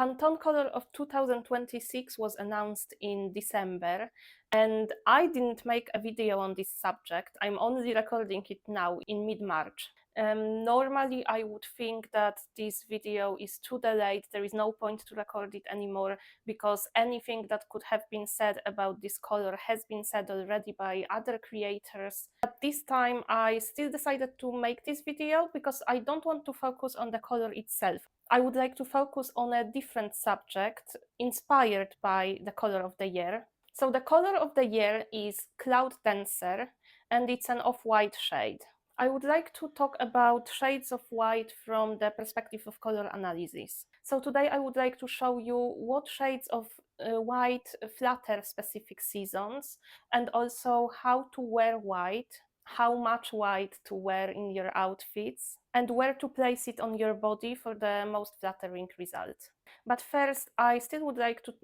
Pantone color of 2026 was announced in December, and I didn't make a video on this subject. I'm only recording it now in mid-March. Normally, I would think that this video is too delayed, there is no point to record it anymore, because anything that could have been said about this color has been said already by other creators. But this time, I still decided to make this video because I don't want to focus on the color itself. I would like to focus on a different subject inspired by the color of the year. So the color of the year is Cloud Dancer, and it's an off-white shade. I would like to talk about shades of white from the perspective of color analysis. So today I would like to show you what shades of white flatter specific seasons, and also how to wear white, how much white to wear in your outfits, and where to place it on your body for the most flattering result. But first, I still would like to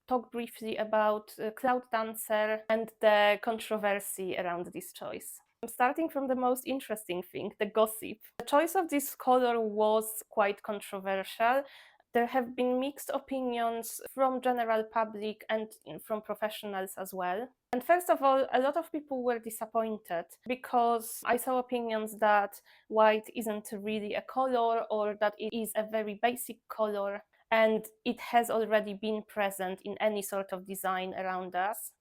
talk briefly about Cloud Dancer and the controversy around this choice. Starting from the most interesting thing, the gossip. The choice of this color was quite controversial. There have been mixed opinions from general public and from professionals as well. And first of all, a lot of people were disappointed because I saw opinions that white isn't really a color, or that it is a very basic color and it has already been present in any sort of design around us.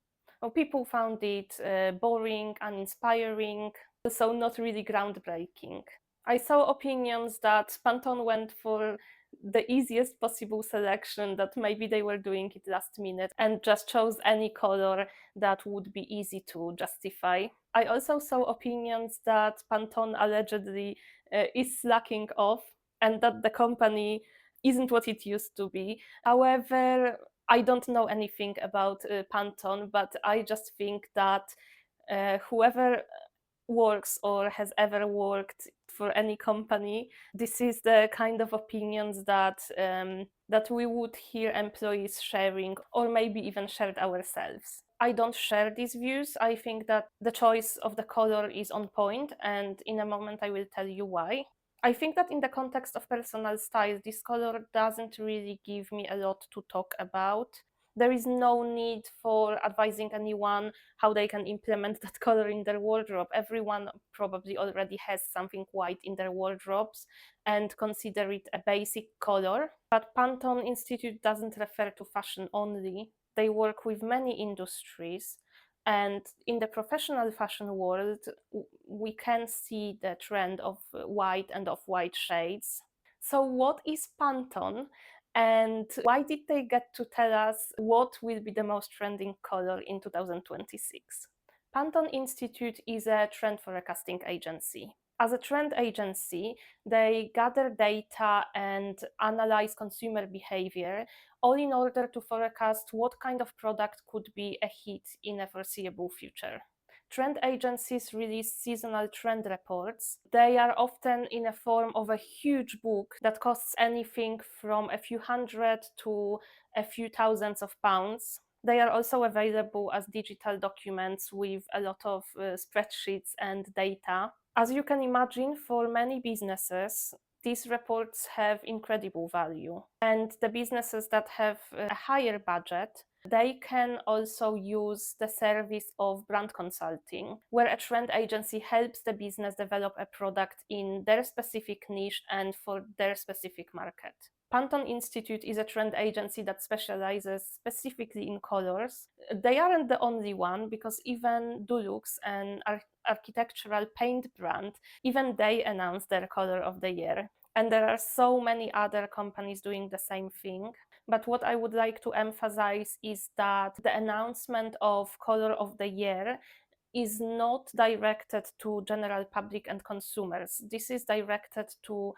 Well, people found it boring, uninspiring, so not really groundbreaking. I saw opinions that Pantone went for the easiest possible selection, that maybe they were doing it last minute and just chose any color that would be easy to justify. I also saw opinions that Pantone allegedly is slacking off and that the company isn't what it used to be. However, I don't know anything about Pantone, but I just think that whoever works or has ever worked for any company, this is the kind of opinions that that we would hear employees sharing, or maybe even shared ourselves. I don't share these views. I think that the choice of the color is on point, and in a moment I will tell you why. I think that in the context of personal style, this color doesn't really give me a lot to talk about. There is no need for advising anyone how they can implement that color in their wardrobe. Everyone probably already has something white in their wardrobes and consider it a basic color. But Pantone Institute doesn't refer to fashion only. They work with many industries. And in the professional fashion world, we can see the trend of white and off-white shades. So what is Pantone, and why did they get to tell us what will be the most trending color in 2026? Pantone Institute is a trend forecasting agency. As a trend agency, they gather data and analyze consumer behavior, all in order to forecast what kind of product could be a hit in a foreseeable future. Trend agencies release seasonal trend reports. They are often in a form of a huge book that costs anything from a few hundred to a few thousands of pounds. They are also available as digital documents with a lot of spreadsheets and data. As you can imagine, for many businesses, these reports have incredible value. And the businesses that have a higher budget, they can also use the service of brand consulting, where a trend agency helps the business develop a product in their specific niche and for their specific market. Pantone Institute is a trend agency that specializes specifically in colors. They aren't the only one, because even Dulux, an architectural paint brand, even they announced their color of the year. And there are so many other companies doing the same thing. But what I would like to emphasize is that the announcement of color of the year is not directed to general public and consumers. This is directed to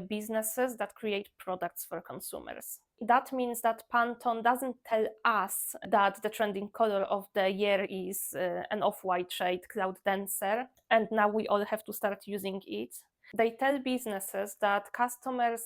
businesses that create products for consumers. That means that Pantone doesn't tell us that the trending color of the year is an off-white shade, Cloud Dancer, and now we all have to start using it. They tell businesses that customers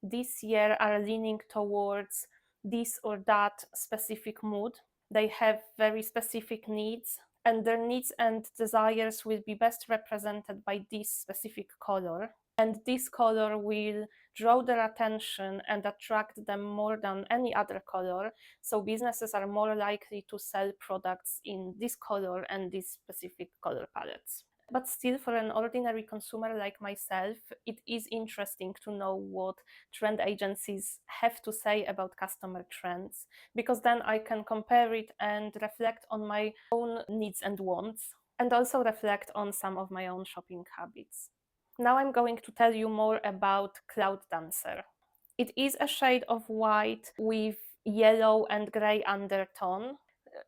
this year are leaning towards this or that specific mood. They have very specific needs, and their needs and desires will be best represented by this specific color. and this color will draw their attention and attract them more than any other color, so businesses are more likely to sell products in this color and these specific color palettes. But still, for an ordinary consumer like myself, it is interesting to know what trend agencies have to say about customer trends, because then I can compare it and reflect on my own needs and wants, and also reflect on some of my own shopping habits. Now I'm going to tell you more about Cloud Dancer. It is a shade of white with yellow and gray undertone,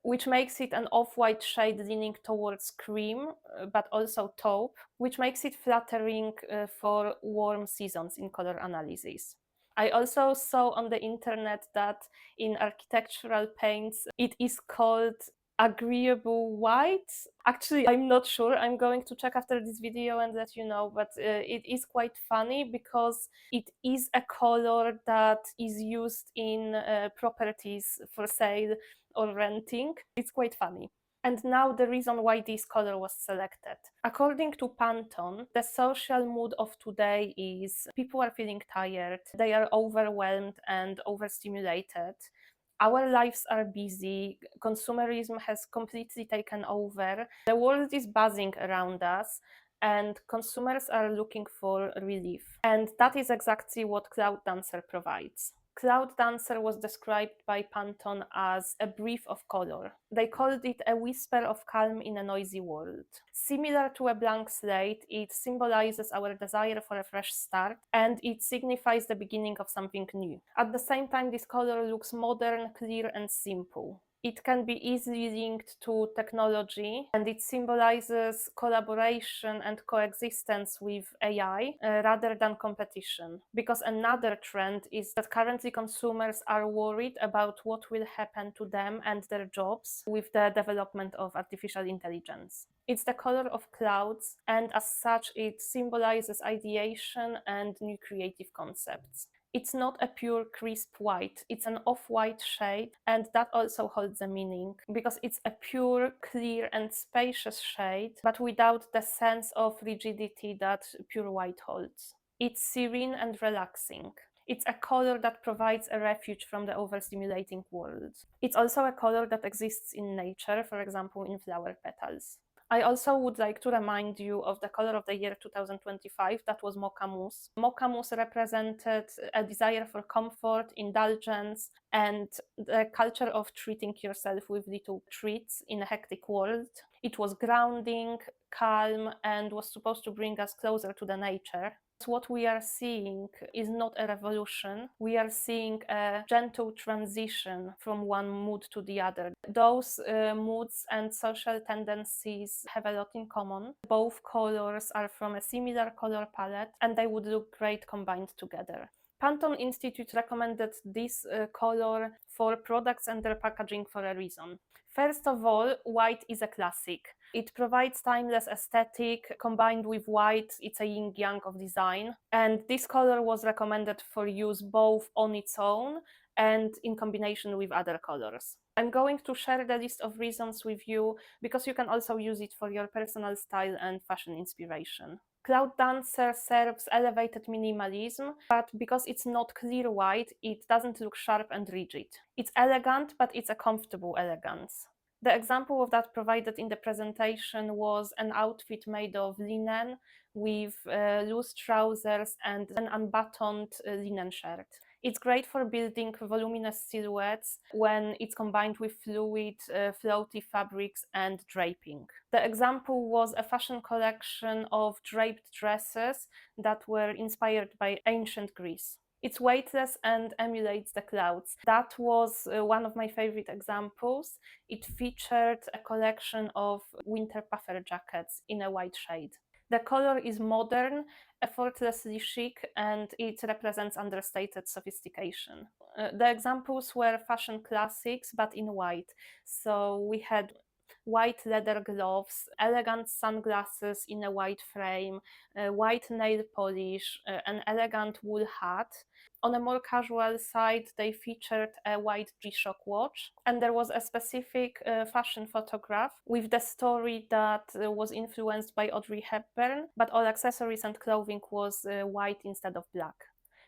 which makes it an off-white shade leaning towards cream, but also taupe, which makes it flattering for warm seasons in color analysis. I also saw on the internet that in architectural paints it is called agreeable white. Actually, I'm not sure. I'm going to check after this video and let you know, but it is quite funny because it is a color that is used in properties for sale or renting. It's quite funny. And now the reason why this color was selected. According to Pantone, the social mood of today is people are feeling tired, they are overwhelmed and overstimulated. Our lives are busy, consumerism has completely taken over, the world is buzzing around us, and consumers are looking for relief. And that is exactly what Cloud Dancer provides. Cloud Dancer was described by Pantone as a breath of color. They called it a whisper of calm in a noisy world. Similar to a blank slate, it symbolizes our desire for a fresh start, and it signifies the beginning of something new. At the same time, this color looks modern, clear, and simple. It can be easily linked to technology, and it symbolizes collaboration and coexistence with AI rather than competition. Because another trend is that currently consumers are worried about what will happen to them and their jobs with the development of artificial intelligence. It's the color of clouds, and as such, it symbolizes ideation and new creative concepts. It's not a pure crisp white, it's an off-white shade, and that also holds a meaning because it's a pure, clear and spacious shade, but without the sense of rigidity that pure white holds. It's serene and relaxing. It's a color that provides a refuge from the overstimulating world. It's also a color that exists in nature, for example in flower petals. I also would like to remind you of the color of the year 2025, that was Mocha Mousse. Mocha Mousse represented a desire for comfort, indulgence, and the culture of treating yourself with little treats in a hectic world. It was grounding, calm, and was supposed to bring us closer to the nature. What we are seeing is not a revolution. We are seeing a gentle transition from one mood to the other. Those moods and social tendencies have a lot in common. Both colors are from a similar color palette, and they would look great combined together. Pantone Institute recommended this color for products and their packaging for a reason. First of all, white is a classic. It provides timeless aesthetic. Combined with white, it's a yin-yang of design. And this color was recommended for use both on its own and in combination with other colors. I'm going to share the list of reasons with you because you can also use it for your personal style and fashion inspiration. Cloud Dancer serves elevated minimalism, but because it's not clear white, it doesn't look sharp and rigid. It's elegant, but it's a comfortable elegance. The example of that provided in the presentation was an outfit made of linen with loose trousers and an unbuttoned linen shirt. It's great for building voluminous silhouettes when it's combined with fluid, floaty fabrics and draping. The example was a fashion collection of draped dresses that were inspired by ancient Greece. It's weightless and emulates the clouds. That was one of my favorite examples. It featured a collection of winter puffer jackets in a white shade. The color is modern, effortlessly chic, and it represents understated sophistication. The examples were fashion classics, but in white. So we had white leather gloves, elegant sunglasses in a white frame, white nail polish, an elegant wool hat. On a more casual side, they featured a white G-Shock watch, and there was a specific fashion photograph with the story that was influenced by Audrey Hepburn, but all accessories and clothing was white instead of black.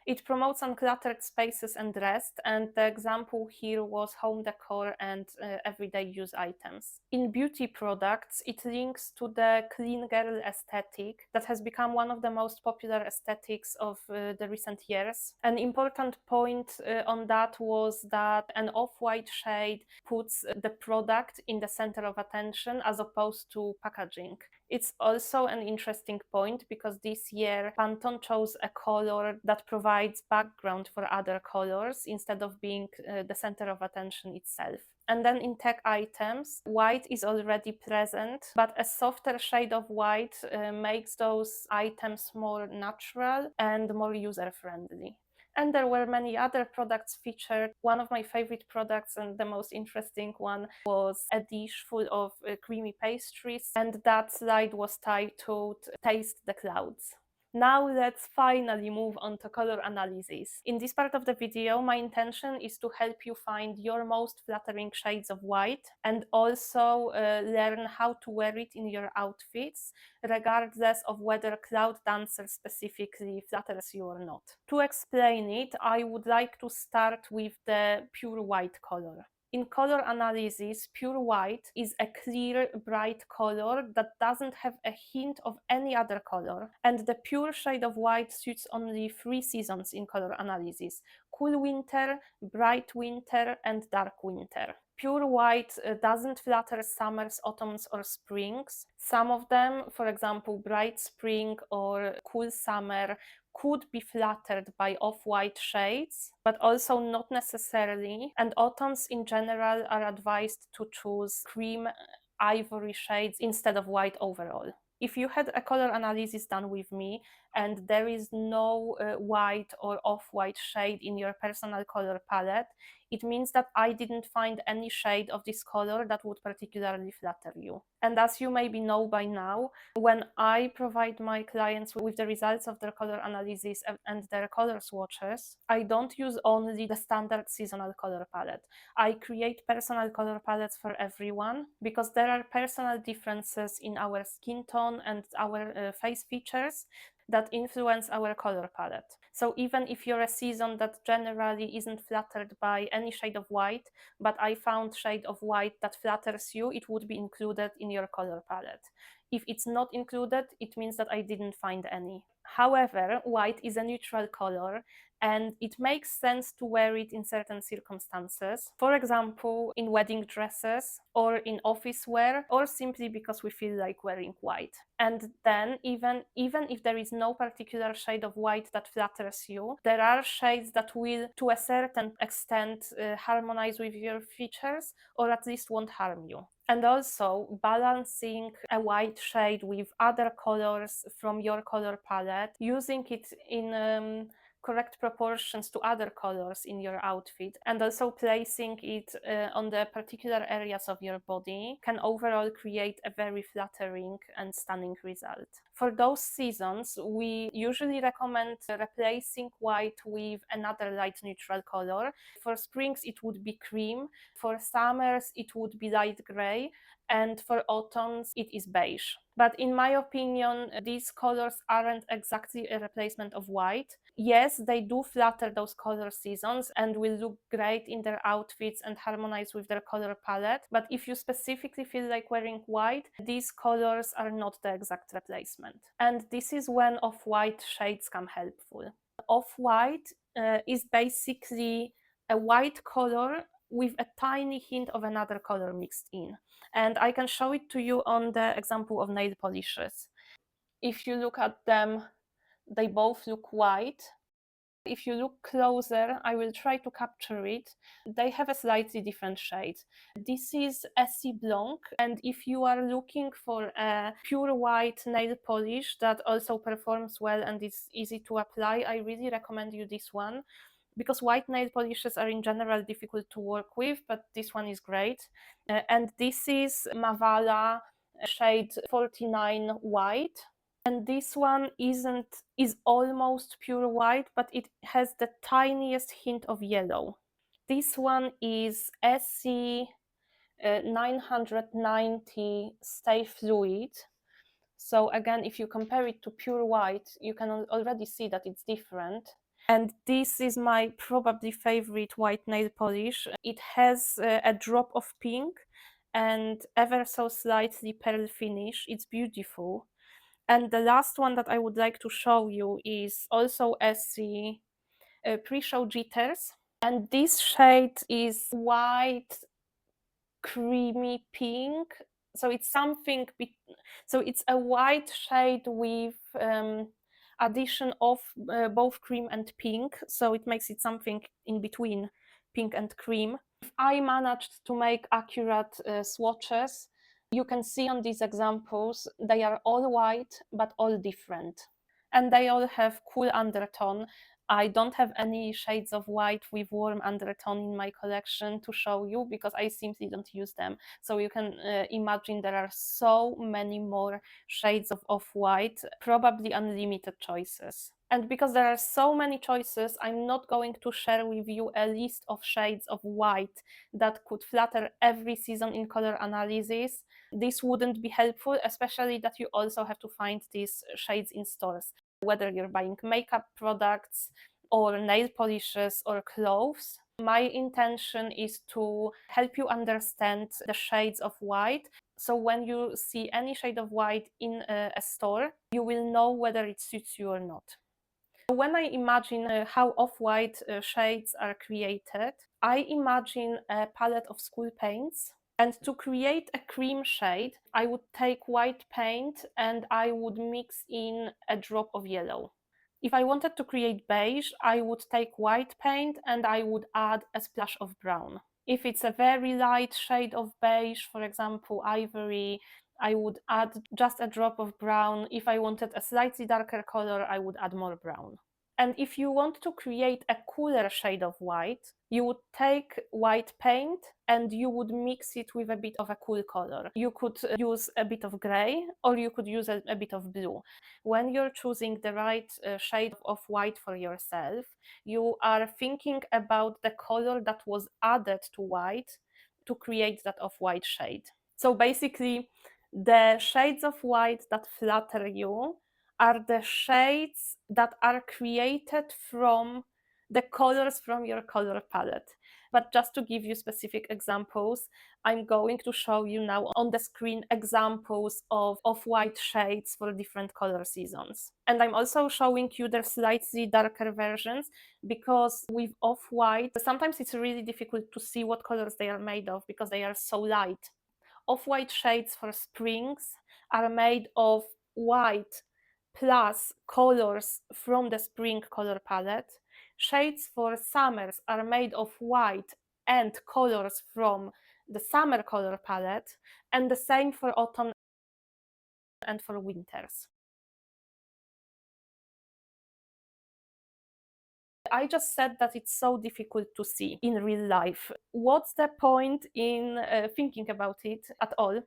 It promotes uncluttered spaces and rest, and the example here was home decor and everyday use items. In beauty products, it links to the clean girl aesthetic that has become one of the most popular aesthetics of the recent years. An important point on that was that an off-white shade puts the product in the center of attention as opposed to packaging. It's also an interesting point because this year Pantone chose a color that provides background for other colors instead of being the center of attention itself. And then in tech items, white is already present, but a softer shade of white makes those items more natural and more user-friendly. And there were many other products featured. One of my favorite products and the most interesting one was a dish full of creamy pastries, and that slide was titled Taste the Clouds. Now let's finally move on to color analysis. In this part of the video, my intention is to help you find your most flattering shades of white and also learn how to wear it in your outfits, regardless of whether Cloud Dancer specifically flatters you or not. To explain it, I would like to start with the pure white color. In color analysis, pure white is a clear, bright color that doesn't have a hint of any other color. And the pure shade of white suits only 3 seasons in color analysis: cool winter, bright winter, and dark winter. Pure white doesn't flatter summers, autumns, or springs. Some of them, for example, bright spring or cool summer, could be flattered by off-white shades, but also not necessarily. And autumns in general are advised to choose cream, ivory shades instead of white overall. If you had a color analysis done with me and there is no white or off-white shade in your personal color palette, it means that I didn't find any shade of this color that would particularly flatter you. And as you maybe know by now, when I provide my clients with the results of their color analysis and their color swatches, I don't use only the standard seasonal color palette. I create personal color palettes for everyone because there are personal differences in our skin tone and our face features that influence our color palette. So even if you're a season that generally isn't flattered by any shade of white, but I found shade of white that flatters you, it would be included in your color palette. If it's not included, it means that I didn't find any. However, white is a neutral color and it makes sense to wear it in certain circumstances. For example, in wedding dresses or in office wear, or simply because we feel like wearing white. And then even if there is no particular shade of white that flatters you, there are shades that will, to a certain extent, harmonize with your features or at least won't harm you. And also balancing a white shade with other colors from your color palette, using it in correct proportions to other colors in your outfit, and also placing it on the particular areas of your body can overall create a very flattering and stunning result. For those seasons, we usually recommend replacing white with another light neutral color. For springs, it would be cream. For summers, it would be light gray. And for autumns, it is beige. But in my opinion, these colors aren't exactly a replacement of white. Yes, they do flatter those color seasons and will look great in their outfits and harmonize with their color palette. But if you specifically feel like wearing white, these colors are not the exact replacement. And this is when off-white shades come helpful. Off-white is basically a white color with a tiny hint of another color mixed in. And I can show it to you on the example of nail polishes. If you look at them, they both look white. If you look closer, I will try to capture it. They have a slightly different shade. This is Essie Blanc, and if you are looking for a pure white nail polish that also performs well and is easy to apply, I really recommend you this one. because white nail polishes are in general difficult to work with, but this one is great. And this is Mavala shade 49 white. And this one is almost pure white, but it has the tiniest hint of yellow. This one is SC 990 Stay Fluid. So again, if you compare it to pure white, you can already see that it's different. And this is my probably favorite white nail polish. It has a drop of pink and ever so slightly pearl finish. It's beautiful. And the last one that I would like to show you is also SC Pre-Show Jitters. And this shade is white creamy pink, so it's something so it's a white shade with addition of both cream and pink, so it makes it something in between pink and cream. If I managed to make accurate swatches, you can see on these examples they are all white but all different, and they all have cool undertone. I don't have any shades of white with warm undertone in my collection to show you because I simply don't use them. So you can imagine there are so many more shades of off-white, probably unlimited choices. And because there are so many choices, I'm not going to share with you a list of shades of white that could flatter every season in color analysis. This wouldn't be helpful, especially that you also have to find these shades in stores. Whether you're buying makeup products or nail polishes or clothes, my intention is to help you understand the shades of white. So when you see any shade of white in a store, you will know whether it suits you or not. When I imagine how off-white shades are created, I imagine a palette of school paints. And to create a cream shade, I would take white paint and I would mix in a drop of yellow. If I wanted to create beige, I would take white paint and I would add a splash of brown. If it's a very light shade of beige, for example, ivory, I would add just a drop of brown. If I wanted a slightly darker color, I would add more brown. And if you want to create a cooler shade of white, you would take white paint and you would mix it with a bit of a cool color. You could use a bit of gray or you could use a bit of blue. When you're choosing the right shade of white for yourself, you are thinking about the color that was added to white to create that off-white shade. So basically, the shades of white that flatter you are the shades that are created from the colors from your color palette. But just to give you specific examples, I'm going to show you now on the screen examples of off-white shades for different color seasons. And I'm also showing you the slightly darker versions because with off-white, sometimes it's really difficult to see what colors they are made of because they are so light. Off-white shades for springs are made of white plus colors from the spring color palette. Shades for summers are made of white and colors from the summer color palette, and the same for autumn and for winters. I just said that it's so difficult to see in real life. What's the point in thinking about it at all?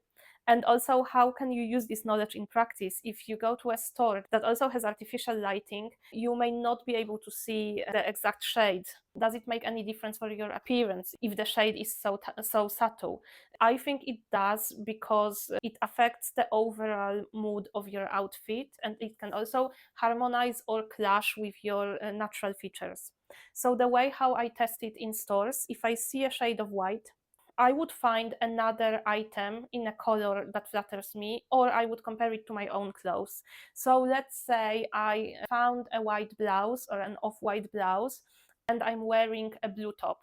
And also, how can you use this knowledge in practice? If you go to a store that also has artificial lighting, you may not be able to see the exact shade. Does it make any difference for your appearance if the shade is so subtle? I think it does because it affects the overall mood of your outfit, and it can also harmonize or clash with your natural features. So the way how I test it in stores, if I see a shade of white, I would find another item in a color that flatters me, or I would compare it to my own clothes. So let's say I found a white blouse or an off-white blouse, and I'm wearing a blue top.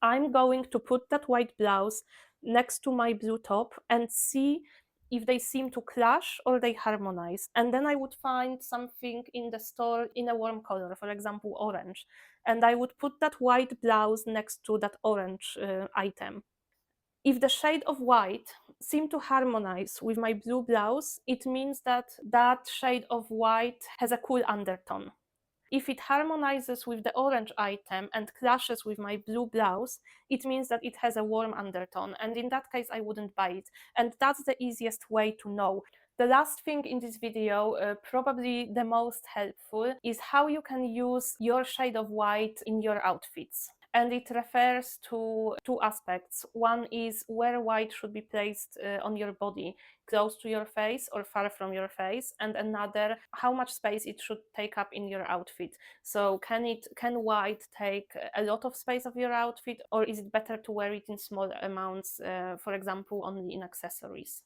I'm going to put that white blouse next to my blue top and see if they seem to clash or they harmonize. And then I would find something in the store in a warm color, for example, orange. And I would put that white blouse next to that orange item. If the shade of white seem to harmonize with my blue blouse, it means that that shade of white has a cool undertone. If it harmonizes with the orange item and clashes with my blue blouse, it means that it has a warm undertone, and in that case I wouldn't buy it. And that's the easiest way to know. The last thing in this video, probably the most helpful, is how you can use your shade of white in your outfits. And it refers to two aspects. One is where white should be placed on your body, close to your face or far from your face, and another, how much space it should take up in your outfit. So can white take a lot of space of your outfit, or is it better to wear it in small amounts, for example, only in accessories?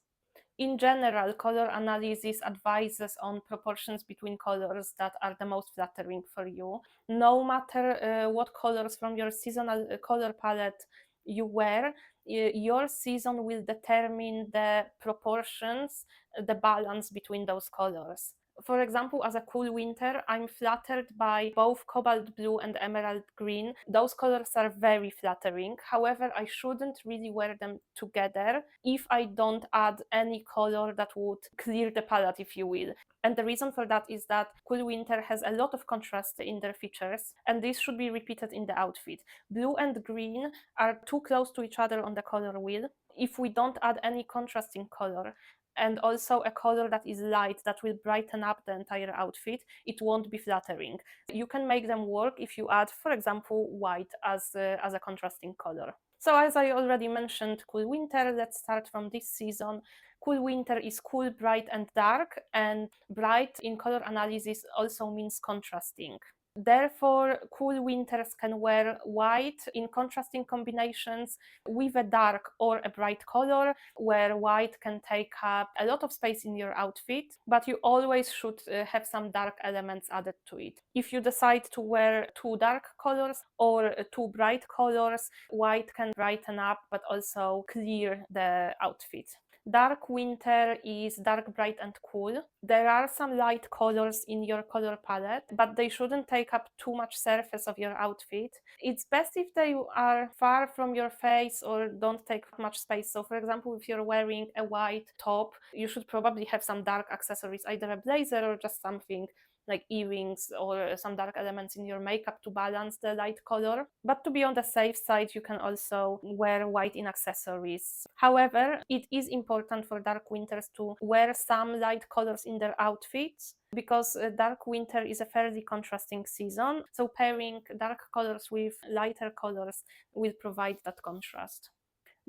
In general, color analysis advises on proportions between colors that are the most flattering for you. No matter what colors from your seasonal color palette you wear, your season will determine the proportions, the balance between those colors. For example, as a cool winter, I'm flattered by both cobalt blue and emerald green. Those colors are very flattering. However, I shouldn't really wear them together if I don't add any color that would clear the palette, if you will. And the reason for that is that cool winter has a lot of contrast in their features, and this should be repeated in the outfit. Blue and green are too close to each other on the color wheel. If we don't add any contrasting color, and also a color that is light, that will brighten up the entire outfit, it won't be flattering. You can make them work if you add, for example, white as a contrasting color. So as I already mentioned, cool winter, let's start from this season. Cool winter is cool, bright and dark, and bright in color analysis also means contrasting. Therefore, cool winters can wear white in contrasting combinations with a dark or a bright color, where white can take up a lot of space in your outfit, but you always should have some dark elements added to it. If you decide to wear too dark colors or too bright colors, white can brighten up but also clear the outfit. Dark winter is dark, bright and cool. There are some light colors in your color palette, but they shouldn't take up too much surface of your outfit. It's best if they are far from your face or don't take much space. So for example, if you're wearing a white top, you should probably have some dark accessories, either a blazer or just something like earrings or some dark elements in your makeup to balance the light color. But to be on the safe side, you can also wear white in accessories. However, it is important for dark winters to wear some light colors in their outfits, because dark winter is a fairly contrasting season. So pairing dark colors with lighter colors will provide that contrast.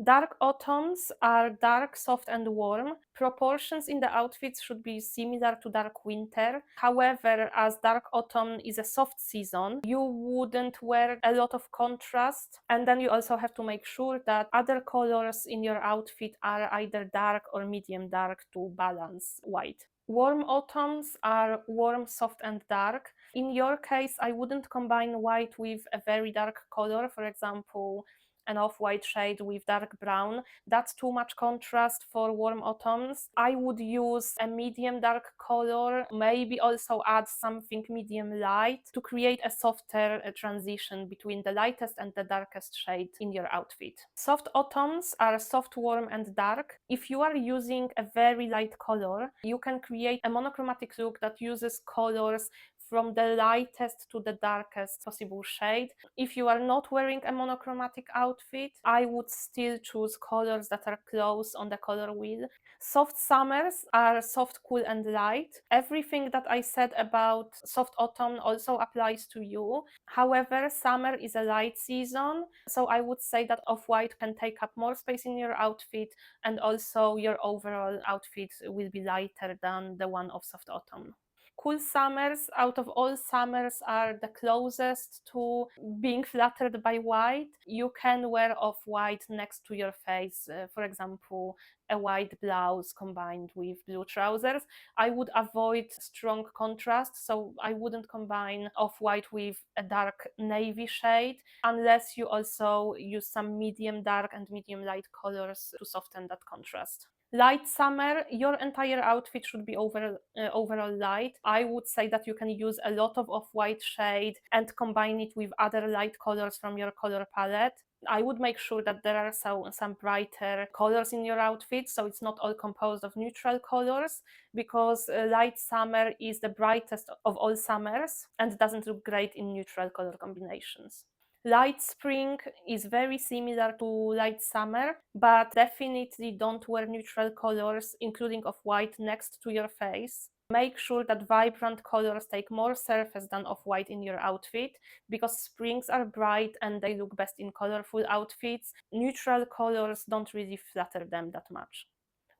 Dark autumns are dark, soft and warm. Proportions in the outfits should be similar to dark winter. However, as dark autumn is a soft season, you wouldn't wear a lot of contrast, and then you also have to make sure that other colors in your outfit are either dark or medium dark to balance white. Warm autumns are warm, soft and dark. In your case, I wouldn't combine white with a very dark color, for example, an off-white shade with dark brown. That's too much contrast for warm autumns. I would use a medium dark color, maybe also add something medium light to create a softer transition between the lightest and the darkest shade in your outfit. Soft autumns are soft, warm and dark. If you are using a very light color, you can create a monochromatic look that uses colors from the lightest to the darkest possible shade. If you are not wearing a monochromatic outfit, I would still choose colors that are close on the color wheel. Soft summers are soft, cool and light. Everything that I said about soft autumn also applies to you. However, summer is a light season, so I would say that off-white can take up more space in your outfit, and also your overall outfit will be lighter than the one of soft autumn. Cool summers, out of all summers, are the closest to being flattered by white. You can wear off-white next to your face, for example, a white blouse combined with blue trousers. I would avoid strong contrast, so I wouldn't combine off-white with a dark navy shade, unless you also use some medium dark and medium light colors to soften that contrast. Light summer, your entire outfit should be overall light. I would say that you can use a lot of off-white shade and combine it with other light colors from your color palette. I would make sure that there are some brighter colors in your outfit, so it's not all composed of neutral colors, because light summer is the brightest of all summers and doesn't look great in neutral color combinations. Light spring is very similar to light summer, but definitely don't wear neutral colors, including off-white, next to your face. Make sure that vibrant colors take more surface than off-white in your outfit, because springs are bright and they look best in colorful outfits. Neutral colors don't really flatter them that much.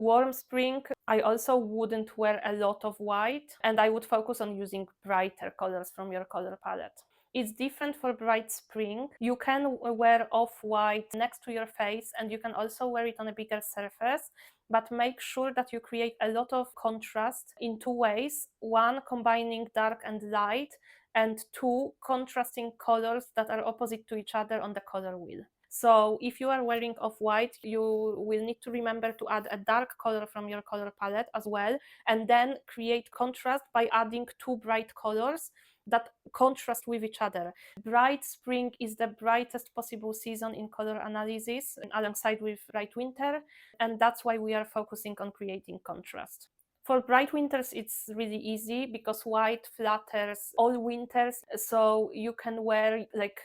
Warm spring, I also wouldn't wear a lot of white, and I would focus on using brighter colors from your color palette. It's different for bright spring. You can wear off-white next to your face, and you can also wear it on a bigger surface, but make sure that you create a lot of contrast in two ways. One, combining dark and light, and two, contrasting colors that are opposite to each other on the color wheel. So if you are wearing off-white, you will need to remember to add a dark color from your color palette as well, and then create contrast by adding two bright colors that contrast with each other. Bright spring is the brightest possible season in color analysis, alongside with bright winter, and that's why we are focusing on creating contrast. For bright winters, it's really easy because white flatters all winters, so you can wear like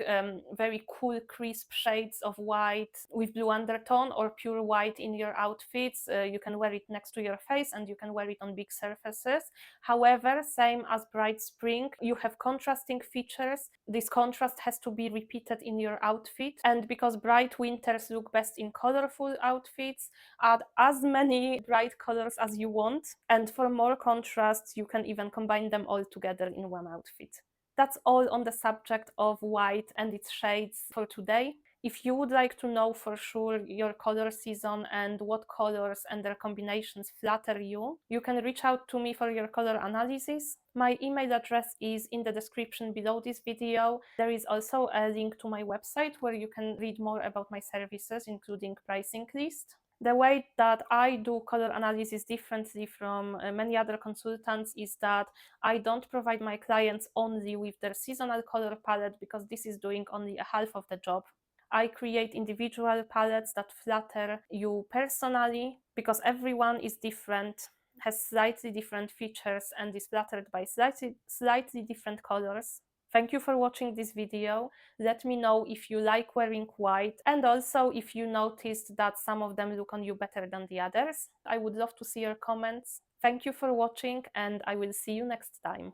very cool, crisp shades of white with blue undertone or pure white in your outfits. You can wear it next to your face and you can wear it on big surfaces. However, same as bright spring, you have contrasting features. This contrast has to be repeated in your outfit, and because bright winters look best in colorful outfits, add as many bright colors as you want, and for more contrast you can even combine them all together in one outfit. That's all on the subject of white and its shades for today. If you would like to know for sure your color season and what colors and their combinations flatter you, you can reach out to me for your color analysis. My email address is in the description below this video. There is also a link to my website where you can read more about my services, including pricing list. The way that I do color analysis differently from many other consultants is that I don't provide my clients only with their seasonal color palette, because this is doing only a half of the job. I create individual palettes that flatter you personally, because everyone is different, has slightly different features, and is flattered by slightly different colors. Thank you for watching this video. Let me know if you like wearing white, and also if you noticed that some of them look on you better than the others. I would love to see your comments. Thank you for watching, and I will see you next time.